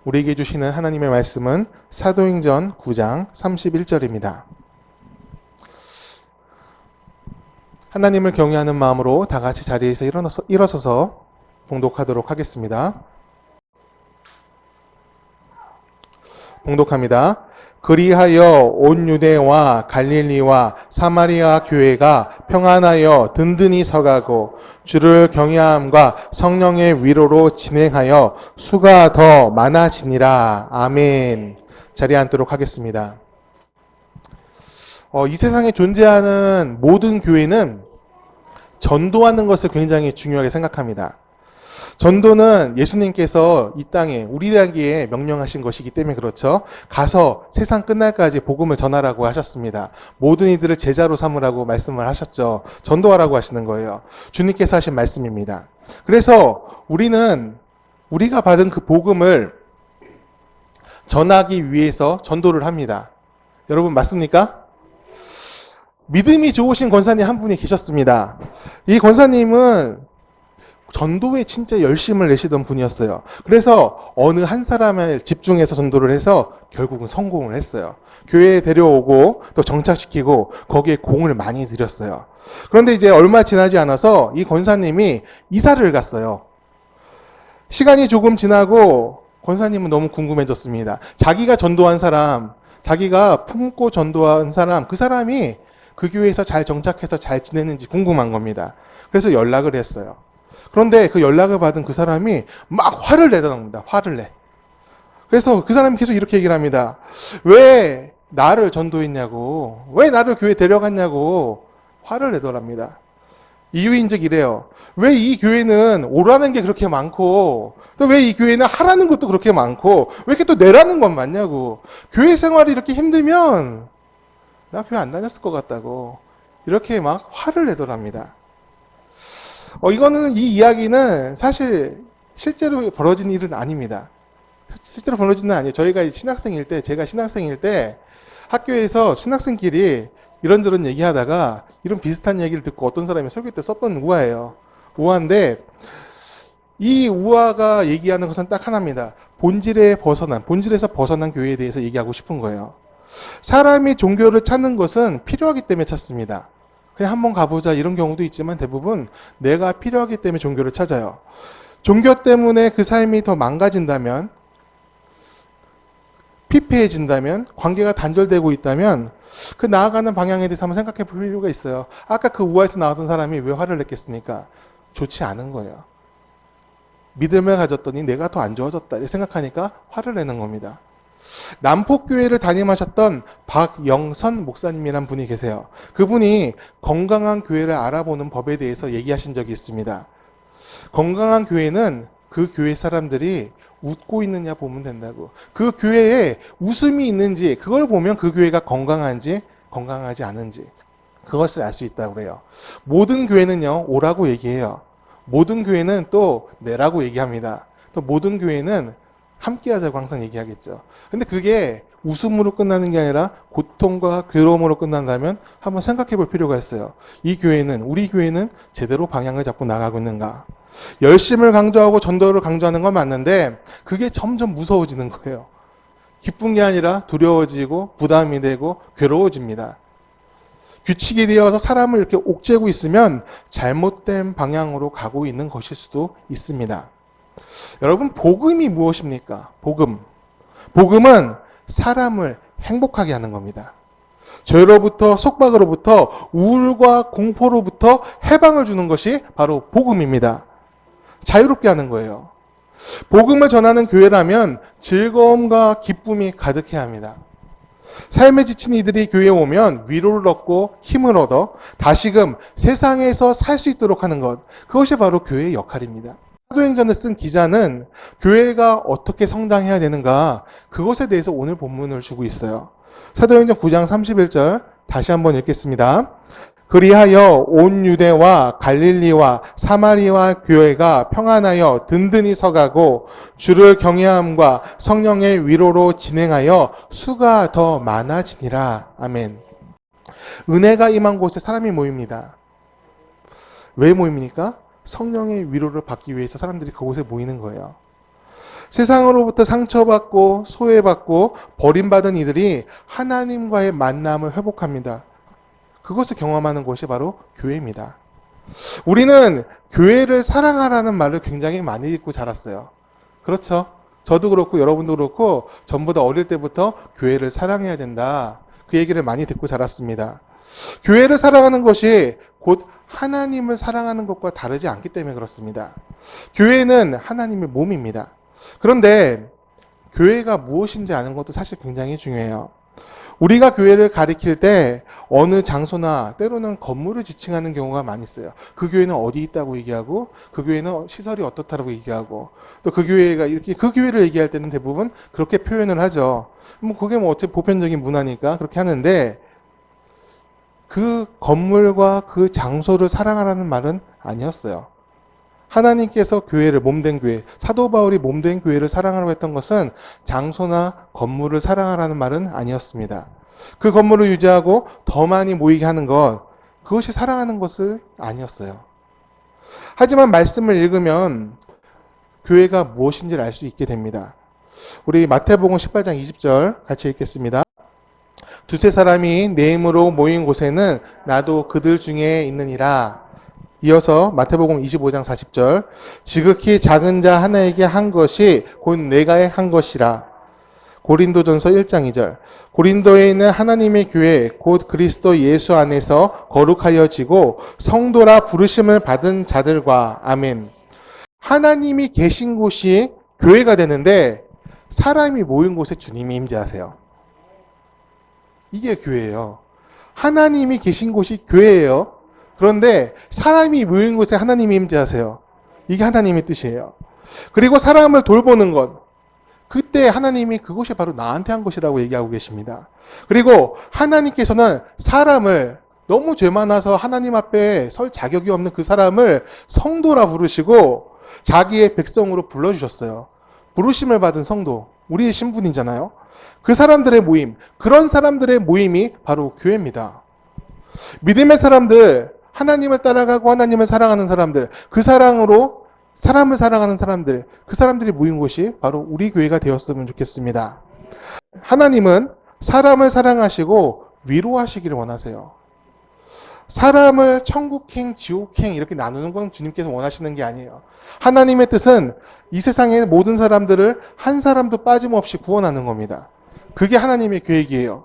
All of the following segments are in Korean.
우리에게 주시는 하나님의 말씀은 사도행전 9장 31절입니다. 하나님을 경외하는 마음으로 다 같이 자리에서 일어서서 봉독하도록 하겠습니다. 봉독합니다. 그리하여 온 유대와 갈릴리와 사마리아 교회가 평안하여 든든히 서가고 주를 경외함과 성령의 위로로 진행하여 수가 더 많아지니라. 아멘. 자리에 앉도록 하겠습니다. 이 세상에 존재하는 모든 교회는 전도하는 것을 굉장히 중요하게 생각합니다. 전도는 예수님께서 이 땅에 우리에게 명령하신 것이기 때문에 그렇죠. 가서 세상 끝날까지 복음을 전하라고 하셨습니다. 모든 이들을 제자로 삼으라고 말씀을 하셨죠. 전도하라고 하시는 거예요. 주님께서 하신 말씀입니다. 그래서 우리가 받은 그 복음을 전하기 위해서 전도를 합니다. 여러분 맞습니까? 믿음이 좋으신 권사님 한 분이 계셨습니다. 이 권사님은 전도에 진짜 열심을 내시던 분이었어요. 그래서 어느 한 사람을 집중해서 전도를 해서 결국은 성공을 했어요. 교회에 데려오고 또 정착시키고 거기에 공을 많이 들였어요. 그런데 이제 얼마 지나지 않아서 이 권사님이 이사를 갔어요. 시간이 조금 지나고 권사님은 너무 궁금해졌습니다. 자기가 전도한 사람, 자기가 품고 전도한 사람, 그 사람이 그 교회에서 잘 정착해서 잘 지내는지 궁금한 겁니다. 그래서 연락을 했어요. 그런데 그 연락을 받은 그 사람이 막 화를 내더랍니다. 화를 내. 그래서 그 사람이 계속 이렇게 얘기를 합니다. 왜 나를 전도했냐고, 왜 나를 교회 데려갔냐고 화를 내더랍니다. 이유인즉 이래요. 왜 이 교회는 오라는 게 그렇게 많고 또 왜 이 교회는 하라는 것도 그렇게 많고 왜 이렇게 또 내라는 건 많냐고. 교회 생활이 이렇게 힘들면 나 교회 안 다녔을 것 같다고 이렇게 막 화를 내더랍니다. 이 이야기는 사실 실제로 벌어진 일은 아닙니다. 실제로 벌어진 일은 아니에요. 제가 신학생일 때 학교에서 신학생끼리 이런저런 얘기하다가 이런 비슷한 얘기를 듣고 어떤 사람이 설교 때 썼던 우화예요. 우화인데 이 우화가 얘기하는 것은 딱 하나입니다. 본질에서 벗어난 교회에 대해서 얘기하고 싶은 거예요. 사람이 종교를 찾는 것은 필요하기 때문에 찾습니다. 그냥 한번 가보자 이런 경우도 있지만 대부분 내가 필요하기 때문에 종교를 찾아요. 종교 때문에 그 삶이 더 망가진다면, 피폐해진다면, 관계가 단절되고 있다면 그 나아가는 방향에 대해서 한번 생각해 볼 필요가 있어요. 아까 그 우화에서 나왔던 사람이 왜 화를 냈겠습니까? 좋지 않은 거예요. 믿음을 가졌더니 내가 더 안 좋아졌다 이렇게 생각하니까 화를 내는 겁니다. 남폭교회를 담임하셨던 박영선 목사님이란 분이 계세요. 그분이 건강한 교회를 알아보는 법에 대해서 얘기하신 적이 있습니다. 건강한 교회는 그 교회 사람들이 웃고 있느냐 보면 된다고. 그 교회에 웃음이 있는지 그걸 보면 그 교회가 건강한지 건강하지 않은지 그것을 알 수 있다고 그래요. 모든 교회는요 오라고 얘기해요. 모든 교회는 또 내라고 얘기합니다. 또 모든 교회는 함께 하자고 항상 얘기하겠죠. 근데 그게 웃음으로 끝나는 게 아니라 고통과 괴로움으로 끝난다면 한번 생각해 볼 필요가 있어요. 우리 교회는 제대로 방향을 잡고 나가고 있는가? 열심을 강조하고 전도를 강조하는 건 맞는데 그게 점점 무서워지는 거예요. 기쁜 게 아니라 두려워지고 부담이 되고 괴로워집니다. 규칙이 되어서 사람을 이렇게 옥죄고 있으면 잘못된 방향으로 가고 있는 것일 수도 있습니다. 여러분, 복음이 무엇입니까? 복음은 사람을 행복하게 하는 겁니다. 죄로부터, 속박으로부터, 우울과 공포로부터 해방을 주는 것이 바로 복음입니다. 자유롭게 하는 거예요. 복음을 전하는 교회라면 즐거움과 기쁨이 가득해야 합니다. 삶에 지친 이들이 교회에 오면 위로를 얻고 힘을 얻어 다시금 세상에서 살 수 있도록 하는 것, 그것이 바로 교회의 역할입니다. 사도행전을 쓴 기자는 교회가 어떻게 성장해야 되는가, 그것에 대해서 오늘 본문을 주고 있어요. 사도행전 9장 31절 다시 한번 읽겠습니다. 그리하여 온 유대와 갈릴리와 사마리아 교회가 평안하여 든든히 서가고 주를 경외함과 성령의 위로로 진행하여 수가 더 많아지니라. 아멘. 은혜가 임한 곳에 사람이 모입니다. 왜 모입니까? 성령의 위로를 받기 위해서 사람들이 그곳에 모이는 거예요. 세상으로부터 상처받고 소외받고 버림받은 이들이 하나님과의 만남을 회복합니다. 그것을 경험하는 곳이 바로 교회입니다. 우리는 교회를 사랑하라는 말을 굉장히 많이 듣고 자랐어요. 그렇죠? 저도 그렇고 여러분도 그렇고 전부 다 어릴 때부터 교회를 사랑해야 된다. 그 얘기를 많이 듣고 자랐습니다. 교회를 사랑하는 것이 곧 하나님을 사랑하는 것과 다르지 않기 때문에 그렇습니다. 교회는 하나님의 몸입니다. 그런데 교회가 무엇인지 아는 것도 사실 굉장히 중요해요. 우리가 교회를 가리킬 때 어느 장소나 때로는 건물을 지칭하는 경우가 많이 있어요. 그 교회는 어디 있다고 얘기하고 그 교회는 시설이 어떻다고 얘기하고 또 그 교회가 이렇게 그 교회를 얘기할 때는 대부분 그렇게 표현을 하죠. 뭐 그게 뭐 어떻게 보편적인 문화니까 그렇게 하는데 그 건물과 그 장소를 사랑하라는 말은 아니었어요. 하나님께서 교회를 몸된 교회, 사도 바울이 몸된 교회를 사랑하라고 했던 것은 장소나 건물을 사랑하라는 말은 아니었습니다. 그 건물을 유지하고 더 많이 모이게 하는 것, 그것이 사랑하는 것은 아니었어요. 하지만 말씀을 읽으면 교회가 무엇인지를 알 수 있게 됩니다. 우리 마태복음 18장 20절 같이 읽겠습니다. 두세 사람이 내 이름으로 모인 곳에는 나도 그들 중에 있느니라. 이어서 마태복음 25장 40절 지극히 작은 자 하나에게 한 것이 곧 내가 한 것이라. 고린도전서 1장 2절 고린도에 있는 하나님의 교회 곧 그리스도 예수 안에서 거룩하여지고 성도라 부르심을 받은 자들과 아멘. 하나님이 계신 곳이 교회가 되는데 사람이 모인 곳에 주님이 임재하세요. 이게 교회예요. 하나님이 계신 곳이 교회예요. 그런데 사람이 모인 곳에 하나님이 임재하세요. 이게 하나님의 뜻이에요. 그리고 사람을 돌보는 것. 그때 하나님이 그것이 바로 나한테 한 것이라고 얘기하고 계십니다. 그리고 하나님께서는 사람을 너무 죄 많아서 하나님 앞에 설 자격이 없는 그 사람을 성도라 부르시고 자기의 백성으로 불러주셨어요. 부르심을 받은 성도. 우리의 신분이잖아요. 그 사람들의 모임. 그런 사람들의 모임이 바로 교회입니다. 믿음의 사람들, 하나님을 따라가고 하나님을 사랑하는 사람들, 그 사랑으로 사람을 사랑하는 사람들, 그 사람들이 모인 곳이 바로 우리 교회가 되었으면 좋겠습니다. 하나님은 사람을 사랑하시고 위로하시기를 원하세요. 사람을 천국행, 지옥행 이렇게 나누는 건 주님께서 원하시는 게 아니에요. 하나님의 뜻은 이 세상의 모든 사람들을 한 사람도 빠짐없이 구원하는 겁니다. 그게 하나님의 계획이에요.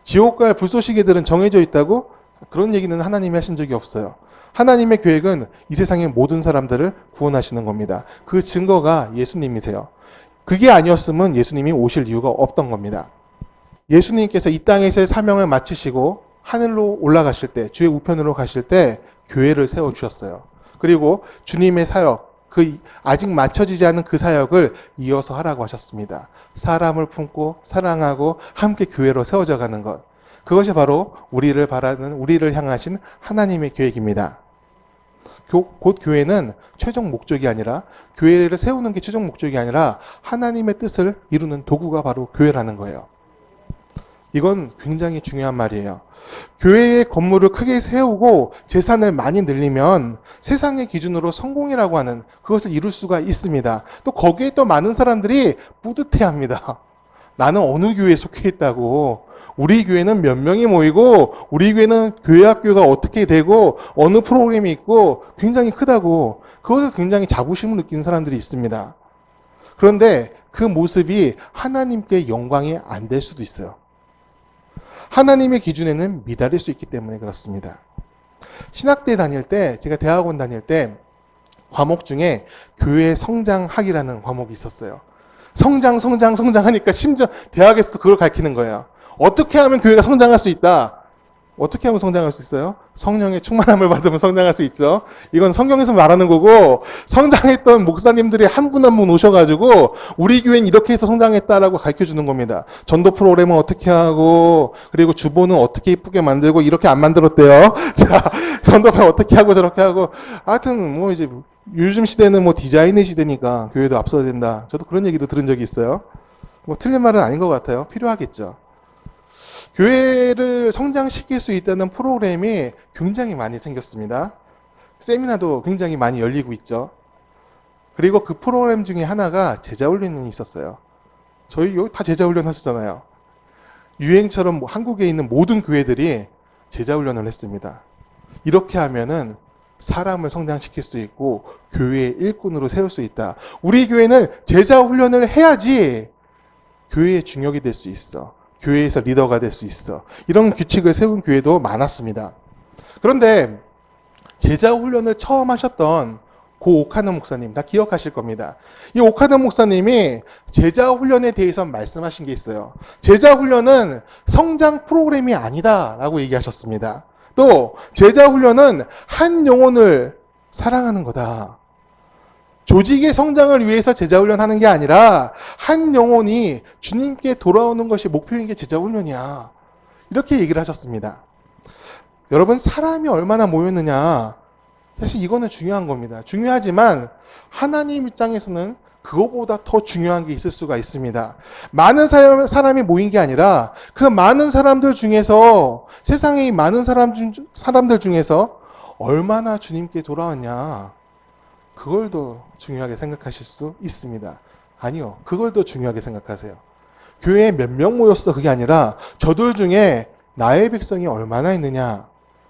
지옥과 불쏘시개들은 정해져 있다고? 그런 얘기는 하나님이 하신 적이 없어요. 하나님의 계획은 이 세상의 모든 사람들을 구원하시는 겁니다. 그 증거가 예수님이세요. 그게 아니었으면 예수님이 오실 이유가 없던 겁니다. 예수님께서 이 땅에서의 사명을 마치시고 하늘로 올라가실 때, 주의 우편으로 가실 때 교회를 세워주셨어요. 그리고 주님의 사역, 그 아직 마쳐지지 않은 그 사역을 이어서 하라고 하셨습니다. 사람을 품고 사랑하고 함께 교회로 세워져 가는 것. 그것이 바로 우리를 바라는, 우리를 향하신 하나님의 계획입니다. 곧 교회는 최종 목적이 아니라, 교회를 세우는 게 최종 목적이 아니라 하나님의 뜻을 이루는 도구가 바로 교회라는 거예요. 이건 굉장히 중요한 말이에요. 교회의 건물을 크게 세우고 재산을 많이 늘리면 세상의 기준으로 성공이라고 하는 그것을 이룰 수가 있습니다. 또 거기에 또 많은 사람들이 뿌듯해합니다. 나는 어느 교회에 속해 있다고, 우리 교회는 몇 명이 모이고 우리 교회는 교회 학교가 어떻게 되고 어느 프로그램이 있고 굉장히 크다고, 그것을 굉장히 자부심을 느끼는 사람들이 있습니다. 그런데 그 모습이 하나님께 영광이 안 될 수도 있어요. 하나님의 기준에는 미달릴 수 있기 때문에 그렇습니다. 신학대 다닐 때, 제가 대학원 다닐 때 과목 중에 교회 성장학이라는 과목이 있었어요. 성장하니까 심지어 대학에서도 그걸 가르치는 거예요. 어떻게 하면 교회가 성장할 수 있다? 어떻게 하면 성장할 수 있어요? 성령의 충만함을 받으면 성장할 수 있죠. 이건 성경에서 말하는 거고, 성장했던 목사님들이 한 분 한 분 오셔가지고 우리 교회는 이렇게 해서 성장했다라고 가르쳐주는 겁니다. 전도 프로그램은 어떻게 하고, 그리고 주보는 어떻게 이쁘게 만들고, 이렇게 안 만들었대요. 자, 전도는 어떻게 하고 저렇게 하고. 하여튼 뭐 이제 요즘 시대는 뭐 디자인의 시대니까 교회도 앞서야 된다. 저도 그런 얘기도 들은 적이 있어요. 뭐 틀린 말은 아닌 것 같아요. 필요하겠죠. 교회를 성장시킬 수 있다는 프로그램이 굉장히 많이 생겼습니다. 세미나도 굉장히 많이 열리고 있죠. 그리고 그 프로그램 중에 하나가 제자훈련이 있었어요. 저희 여기 다 제자훈련 하셨잖아요. 유행처럼 한국에 있는 모든 교회들이 제자훈련을 했습니다. 이렇게 하면은 사람을 성장시킬 수 있고 교회의 일꾼으로 세울 수 있다. 우리 교회는 제자훈련을 해야지 교회의 중역이 될 수 있어. 교회에서 리더가 될 수 있어. 이런 규칙을 세운 교회도 많았습니다. 그런데 제자훈련을 처음 하셨던 고 오카노 목사님 다 기억하실 겁니다. 이 오카노 목사님이 제자훈련에 대해서 말씀하신 게 있어요. 제자훈련은 성장 프로그램이 아니다라고 얘기하셨습니다. 또 제자훈련은 한 영혼을 사랑하는 거다. 조직의 성장을 위해서 제자훈련하는 게 아니라 한 영혼이 주님께 돌아오는 것이 목표인 게 제자훈련이야. 이렇게 얘기를 하셨습니다. 여러분, 사람이 얼마나 모였느냐, 사실 이거는 중요한 겁니다. 중요하지만 하나님 입장에서는 그거보다 더 중요한 게 있을 수가 있습니다. 많은 사람이 모인 게 아니라 그 많은 사람들 중에서, 세상의 많은 사람들 중에서 얼마나 주님께 돌아왔냐, 그걸 더 중요하게 생각하실 수 있습니다. 아니요, 그걸 더 중요하게 생각하세요. 교회에 몇 명 모였어, 그게 아니라 저들 중에 나의 백성이 얼마나 있느냐,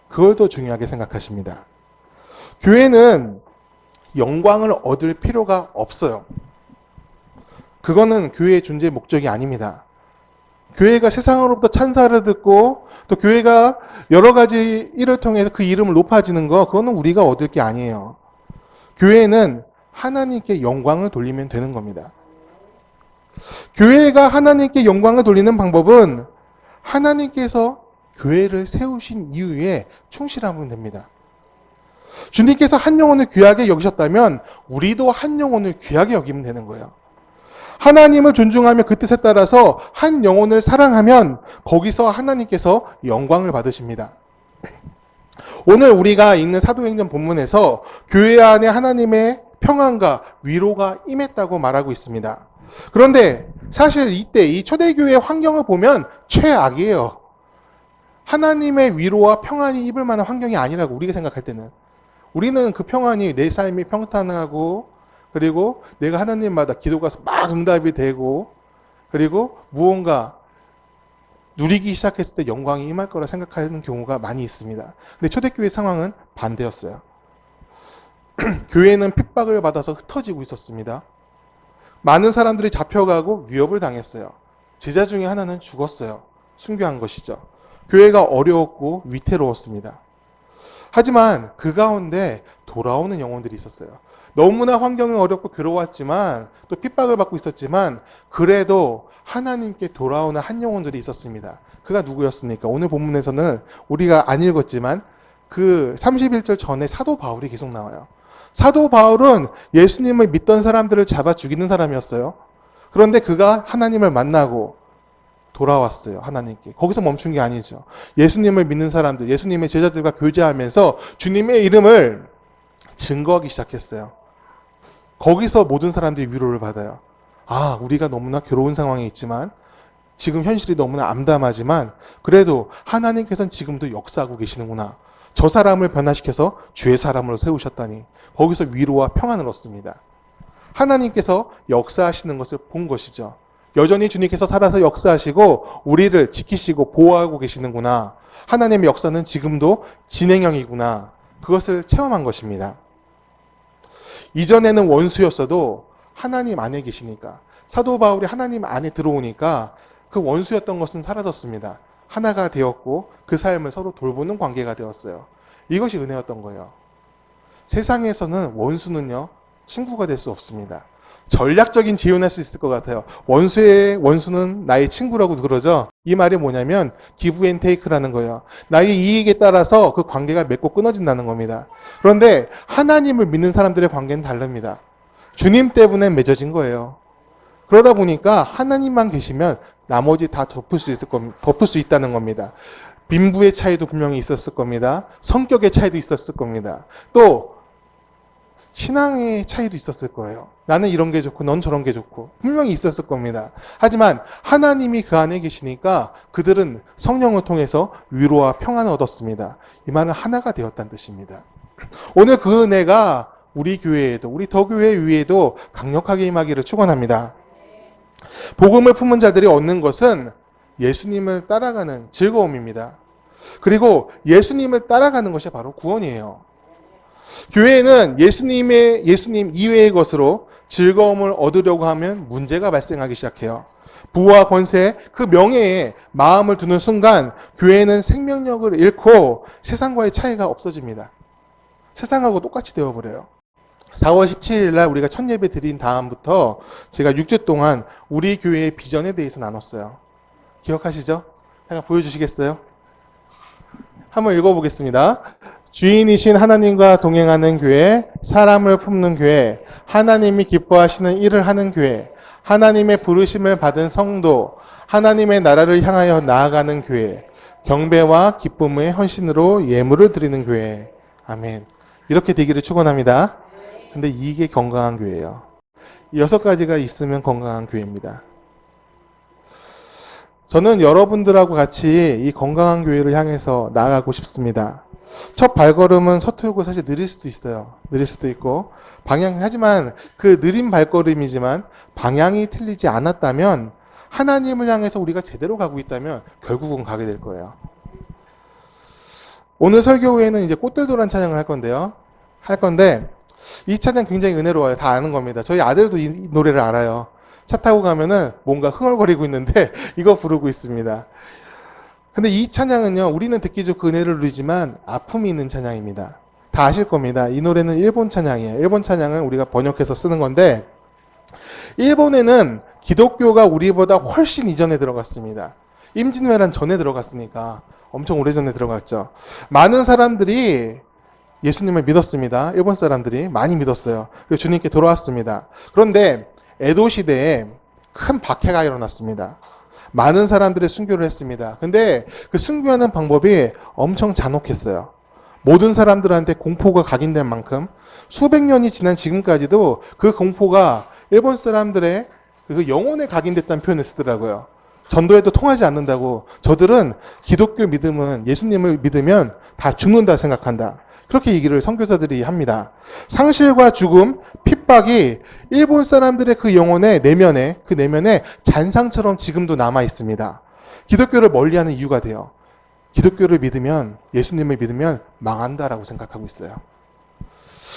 그걸 더 중요하게 생각하십니다. 교회는 영광을 얻을 필요가 없어요. 그거는 교회의 존재의 목적이 아닙니다. 교회가 세상으로부터 찬사를 듣고 또 교회가 여러 가지 일을 통해서 그 이름을 높아지는 거, 그거는 우리가 얻을 게 아니에요. 교회는 하나님께 영광을 돌리면 되는 겁니다. 교회가 하나님께 영광을 돌리는 방법은 하나님께서 교회를 세우신 이유에 충실하면 됩니다. 주님께서 한 영혼을 귀하게 여기셨다면 우리도 한 영혼을 귀하게 여기면 되는 거예요. 하나님을 존중하며 그 뜻에 따라서 한 영혼을 사랑하면 거기서 하나님께서 영광을 받으십니다. 오늘 우리가 읽는 사도행전 본문에서 교회 안에 하나님의 평안과 위로가 임했다고 말하고 있습니다. 그런데 사실 이때 이 초대교회의 환경을 보면 최악이에요. 하나님의 위로와 평안이 입을 만한 환경이 아니라고 우리가 생각할 때는. 우리는 그 평안이 내 삶이 평탄하고, 그리고 내가 하나님마다 기도가 막 응답이 되고, 그리고 무언가 누리기 시작했을 때 영광이 임할 거라 생각하는 경우가 많이 있습니다. 근데 초대교회 상황은 반대였어요. 교회는 핍박을 받아서 흩어지고 있었습니다. 많은 사람들이 잡혀가고 위협을 당했어요. 제자 중에 하나는 죽었어요. 순교한 것이죠. 교회가 어려웠고 위태로웠습니다. 하지만 그 가운데 돌아오는 영혼들이 있었어요. 너무나 환경이 어렵고 괴로웠지만 또 핍박을 받고 있었지만 그래도 하나님께 돌아오는 한 영혼들이 있었습니다. 그가 누구였습니까? 오늘 본문에서는 우리가 안 읽었지만 그 31절 전에 사도 바울이 계속 나와요. 사도 바울은 예수님을 믿던 사람들을 잡아 죽이는 사람이었어요. 그런데 그가 하나님을 만나고 돌아왔어요. 하나님께. 거기서 멈춘 게 아니죠. 예수님을 믿는 사람들, 예수님의 제자들과 교제하면서 주님의 이름을 증거하기 시작했어요. 거기서 모든 사람들이 위로를 받아요. 아, 우리가 너무나 괴로운 상황에 있지만, 지금 현실이 너무나 암담하지만 그래도 하나님께서는 지금도 역사하고 계시는구나. 저 사람을 변화시켜서 주의 사람으로 세우셨다니, 거기서 위로와 평안을 얻습니다. 하나님께서 역사하시는 것을 본 것이죠. 여전히 주님께서 살아서 역사하시고 우리를 지키시고 보호하고 계시는구나. 하나님의 역사는 지금도 진행형이구나. 그것을 체험한 것입니다. 이전에는 원수였어도 하나님 안에 계시니까, 사도 바울이 하나님 안에 들어오니까 그 원수였던 것은 사라졌습니다. 하나가 되었고 그 삶을 서로 돌보는 관계가 되었어요. 이것이 은혜였던 거예요. 세상에서는 원수는요, 친구가 될 수 없습니다. 전략적인 지원할 수 있을 것 같아요. 원수는 나의 친구라고 그러죠. 이 말이 뭐냐면 기브 앤 테이크라는 거예요. 나의 이익에 따라서 그 관계가 맺고 끊어진다는 겁니다. 그런데 하나님을 믿는 사람들의 관계는 다릅니다. 주님 때문에 맺어진 거예요. 그러다 보니까 하나님만 계시면 나머지 다 덮을 수 있다는 겁니다. 빈부의 차이도 분명히 있었을 겁니다. 성격의 차이도 있었을 겁니다. 또 신앙의 차이도 있었을 거예요. 나는 이런 게 좋고 넌 저런 게 좋고 분명히 있었을 겁니다. 하지만 하나님이 그 안에 계시니까 그들은 성령을 통해서 위로와 평안을 얻었습니다. 이 말은 하나가 되었다는 뜻입니다. 오늘 그 은혜가 우리 교회에도, 우리 더 교회 위에도 강력하게 임하기를 축원합니다. 복음을 품은 자들이 얻는 것은 예수님을 따라가는 즐거움입니다. 그리고 예수님을 따라가는 것이 바로 구원이에요. 교회에는 예수님 이외의 것으로 즐거움을 얻으려고 하면 문제가 발생하기 시작해요. 부와 권세, 그 명예에 마음을 두는 순간 교회는 생명력을 잃고 세상과의 차이가 없어집니다. 세상하고 똑같이 되어버려요. 4월 17일 날 우리가 첫 예배 드린 다음부터 제가 6주 동안 우리 교회의 비전에 대해서 나눴어요. 기억하시죠? 잠깐 보여주시겠어요? 한번 읽어보겠습니다. 주인이신 하나님과 동행하는 교회, 사람을 품는 교회, 하나님이 기뻐하시는 일을 하는 교회, 하나님의 부르심을 받은 성도, 하나님의 나라를 향하여 나아가는 교회, 경배와 기쁨의 헌신으로 예물을 드리는 교회. 아멘. 이렇게 되기를 축원합니다. 근데 이게 건강한 교회예요. 6가지가 있으면 건강한 교회입니다. 저는 여러분들하고 같이 이 건강한 교회를 향해서 나아가고 싶습니다. 첫 발걸음은 서툴고 사실 느릴 수도 있어요. 느릴 수도 있고 하지만 그 느린 발걸음이지만 방향이 틀리지 않았다면, 하나님을 향해서 우리가 제대로 가고 있다면 결국은 가게 될 거예요. 오늘 설교 후에는 이제 꽃들도란 찬양을 할 건데 이 찬양 굉장히 은혜로워요. 다 아는 겁니다. 저희 아들도 이 노래를 알아요. 차 타고 가면은 뭔가 흥얼거리고 있는데 이거 부르고 있습니다. 근데 이 찬양은요, 우리는 듣기 좋고 은혜를 누리지만 아픔이 있는 찬양입니다. 다 아실 겁니다. 이 노래는 일본 찬양이에요. 일본 찬양은 우리가 번역해서 쓰는 건데, 일본에는 기독교가 우리보다 훨씬 이전에 들어갔습니다. 임진왜란 전에 들어갔으니까 엄청 오래전에 들어갔죠. 많은 사람들이 예수님을 믿었습니다. 일본 사람들이 많이 믿었어요. 그리고 주님께 돌아왔습니다. 그런데 에도 시대에 큰 박해가 일어났습니다. 많은 사람들이 순교를 했습니다. 근데 그 순교하는 방법이 엄청 잔혹했어요. 모든 사람들한테 공포가 각인될 만큼 수백 년이 지난 지금까지도 그 공포가 일본 사람들의 그 영혼에 각인됐다는 표현을 쓰더라고요. 전도해도 통하지 않는다고. 저들은 기독교 믿음은, 예수님을 믿으면 다 죽는다 생각한다. 그렇게 얘기를 선교사들이 합니다. 상실과 죽음, 핍박이 일본 사람들의 그 영혼의 내면에, 그 내면에 잔상처럼 지금도 남아 있습니다. 기독교를 멀리하는 이유가 돼요. 기독교를 믿으면, 예수님을 믿으면 망한다라고 생각하고 있어요.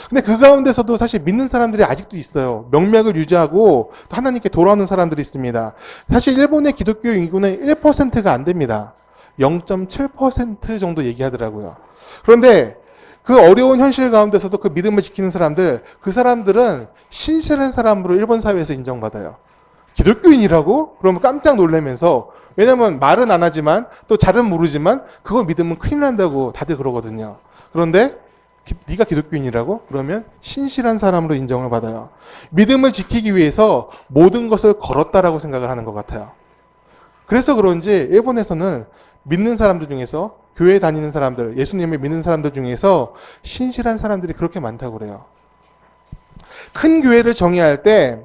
근데 그 가운데서도 사실 믿는 사람들이 아직도 있어요. 명맥을 유지하고 또 하나님께 돌아오는 사람들이 있습니다. 사실 일본의 기독교 인구는 1%가 안 됩니다. 0.7% 정도 얘기하더라고요. 그런데 그 어려운 현실 가운데서도 그 믿음을 지키는 사람들, 그 사람들은 신실한 사람으로 일본 사회에서 인정받아요. 기독교인이라고? 그러면 깜짝 놀라면서, 왜냐면 말은 안 하지만 또 잘은 모르지만 그거 믿으면 큰일 난다고 다들 그러거든요. 그런데 네가 기독교인이라고? 그러면 신실한 사람으로 인정을 받아요. 믿음을 지키기 위해서 모든 것을 걸었다라고 생각을 하는 것 같아요. 그래서 그런지 일본에서는 믿는 사람들 중에서, 교회 다니는 사람들, 예수님을 믿는 사람들 중에서 신실한 사람들이 그렇게 많다고 그래요. 큰 교회를 정의할 때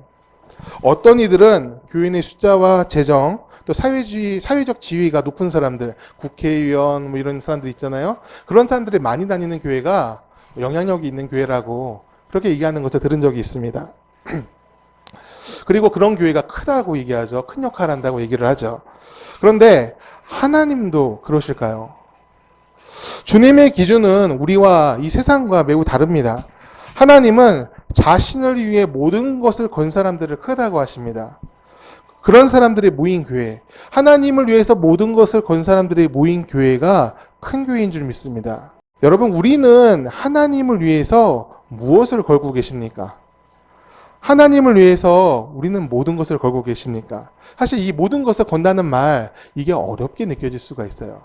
어떤 이들은 교인의 숫자와 재정, 또 사회적 지위가 높은 사람들, 국회의원 뭐 이런 사람들 있잖아요. 그런 사람들이 많이 다니는 교회가 영향력이 있는 교회라고 그렇게 얘기하는 것을 들은 적이 있습니다. 그리고 그런 교회가 크다고 얘기하죠. 큰 역할을 한다고 얘기를 하죠. 그런데 하나님도 그러실까요? 주님의 기준은 우리와 이 세상과 매우 다릅니다. 하나님은 자신을 위해 모든 것을 건 사람들을 크다고 하십니다. 그런 사람들이 모인 교회, 하나님을 위해서 모든 것을 건 사람들이 모인 교회가 큰 교회인 줄 믿습니다. 여러분, 우리는 하나님을 위해서 무엇을 걸고 계십니까? 하나님을 위해서 우리는 모든 것을 걸고 계십니까? 사실 이 모든 것을 건다는 말, 이게 어렵게 느껴질 수가 있어요.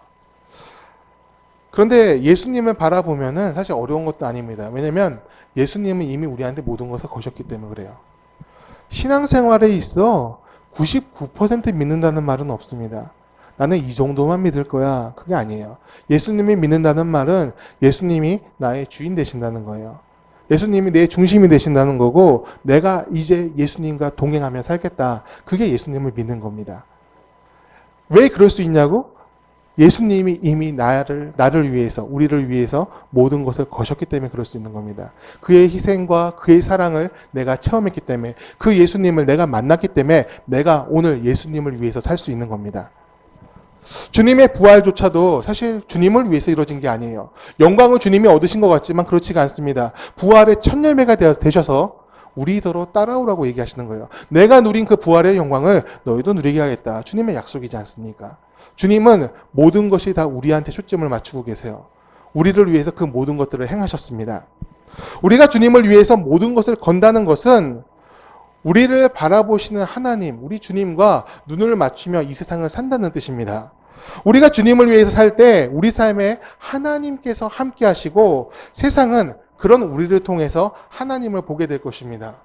그런데 예수님을 바라보면은 사실 어려운 것도 아닙니다. 왜냐면 예수님은 이미 우리한테 모든 것을 거셨기 때문에 그래요. 신앙생활에 있어 99% 믿는다는 말은 없습니다. 나는 이 정도만 믿을 거야. 그게 아니에요. 예수님이 믿는다는 말은 예수님이 나의 주인 되신다는 거예요. 예수님이 내 중심이 되신다는 거고, 내가 이제 예수님과 동행하며 살겠다. 그게 예수님을 믿는 겁니다. 왜 그럴 수 있냐고? 예수님이 이미 나를 위해서, 우리를 위해서 모든 것을 거셨기 때문에 그럴 수 있는 겁니다. 그의 희생과 그의 사랑을 내가 체험했기 때문에, 그 예수님을 내가 만났기 때문에 내가 오늘 예수님을 위해서 살 수 있는 겁니다. 주님의 부활조차도 사실 주님을 위해서 이루어진 게 아니에요. 영광을 주님이 얻으신 것 같지만 그렇지가 않습니다. 부활의 첫 열매가 되셔서 우리더러 따라오라고 얘기하시는 거예요. 내가 누린 그 부활의 영광을 너희도 누리게 하겠다. 주님의 약속이지 않습니까? 주님은 모든 것이 다 우리한테 초점을 맞추고 계세요. 우리를 위해서 그 모든 것들을 행하셨습니다. 우리가 주님을 위해서 모든 것을 건다는 것은 우리를 바라보시는 하나님, 우리 주님과 눈을 맞추며 이 세상을 산다는 뜻입니다. 우리가 주님을 위해서 살 때 우리 삶에 하나님께서 함께 하시고 세상은 그런 우리를 통해서 하나님을 보게 될 것입니다.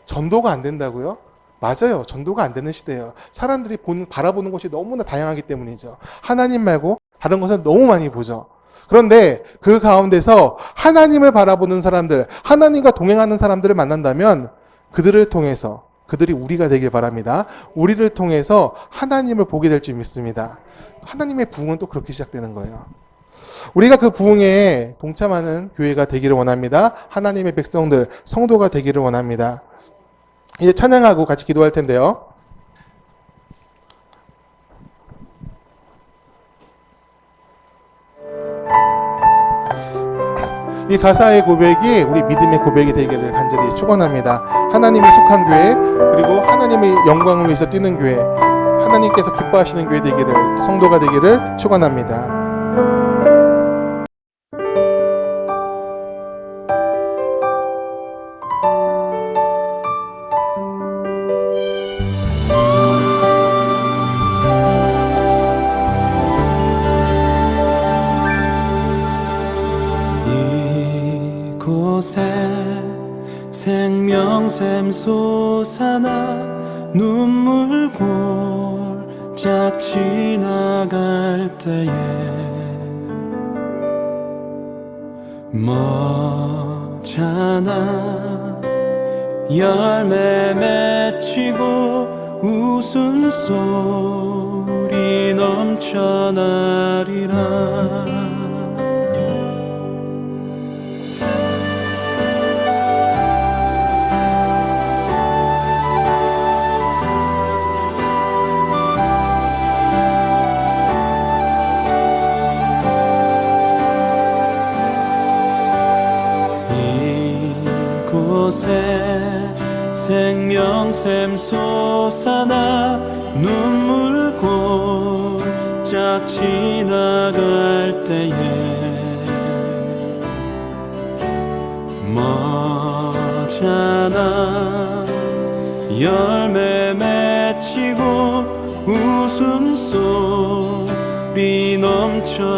전도가 안 된다고요? 맞아요. 전도가 안 되는 시대예요. 사람들이 바라보는 것이 너무나 다양하기 때문이죠. 하나님 말고 다른 것은 너무 많이 보죠. 그런데 그 가운데서 하나님을 바라보는 사람들, 하나님과 동행하는 사람들을 만난다면 그들을 통해서, 그들이 우리가 되길 바랍니다. 우리를 통해서 하나님을 보게 될 줄 믿습니다. 하나님의 부흥은 또 그렇게 시작되는 거예요. 우리가 그 부흥에 동참하는 교회가 되기를 원합니다. 하나님의 백성들, 성도가 되기를 원합니다. 이제 찬양하고 같이 기도할 텐데요. 이 가사의 고백이 우리 믿음의 고백이 되기를 간절히 축원합니다. 하나님이 속한 교회, 그리고 하나님의 영광을 위해서 뛰는 교회, 하나님께서 기뻐하시는 교회 되기를, 성도가 되기를 축원합니다. 생명샘 솟아나 눈물 골짝 지나갈 때에 머잖아 열매 맺히고 웃음소리 넘쳐나리라. 이곳에 생명샘 솟아나 눈물 골짝 지나갈 때에 머잖아 열매 맺히고 웃음소리 넘쳐나리라.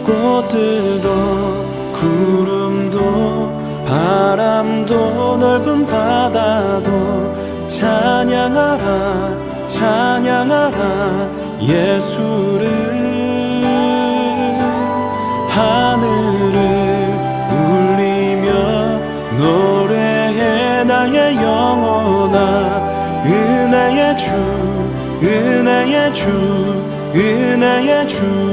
꽃들도 구름도 바람도 넓은 바다도 찬양하라 찬양하라 예수를. 하늘을 울리며 노래해 나의 영혼아. 은혜의 주 은혜의 주 은혜의 주.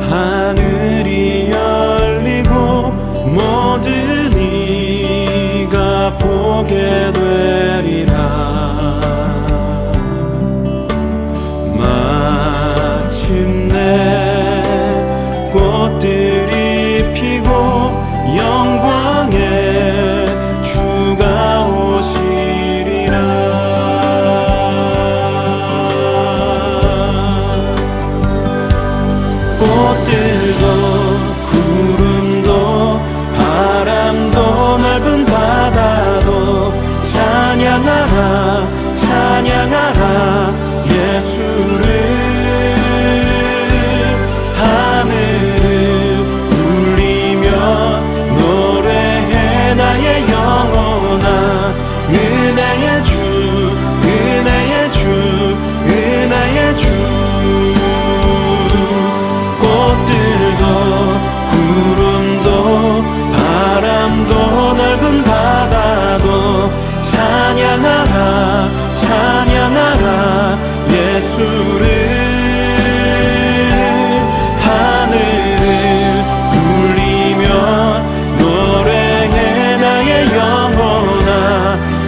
하늘이 열리고 모든 이가 보게 되리라. 마침내 꽃들이 피고 영광의 예수를 하늘을 울리며 노래해 나의 영혼아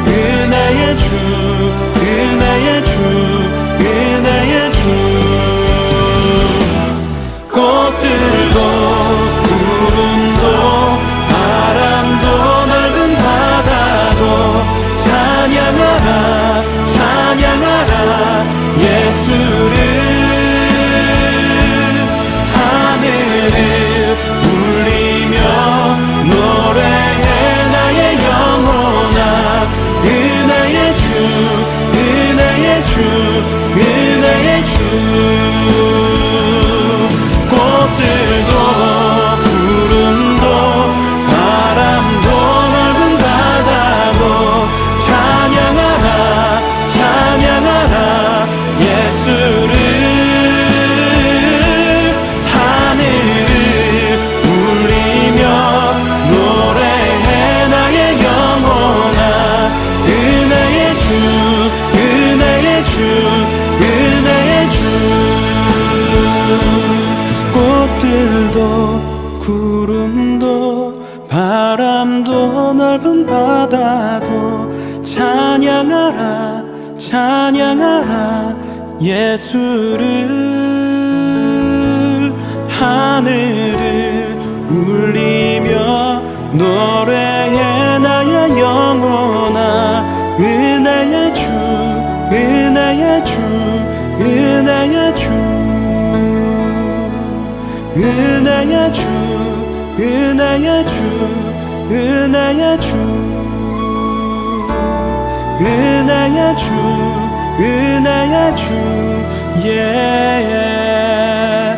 은혜의 주 은혜의 주 은혜의 주 꽃들도 구름도 바람도 넓은 바다도 찬양하라 찬양하라 예수를 하늘을 울리며 노래해 나의 영혼아 은혜의 주 은혜의 주 은혜의 주 꽃들도 구름도 바람도 넓은 바다도 찬양하라 찬양하라 예수를 하늘을 울리며 노래해 나의 영혼아 은혜의 주 은혜의 주 은혜의 주 꽃들도 구름도 바람도 넓은 바다도 찬양하라 찬양하라 예수를 하늘을 울리며 노래해 나의 영혼아 은혜의 주 은혜의 주 은혜의 주 은혜의 주 은혜의 주 은혜의 주 은혜의 주 은혜의 주 yeah.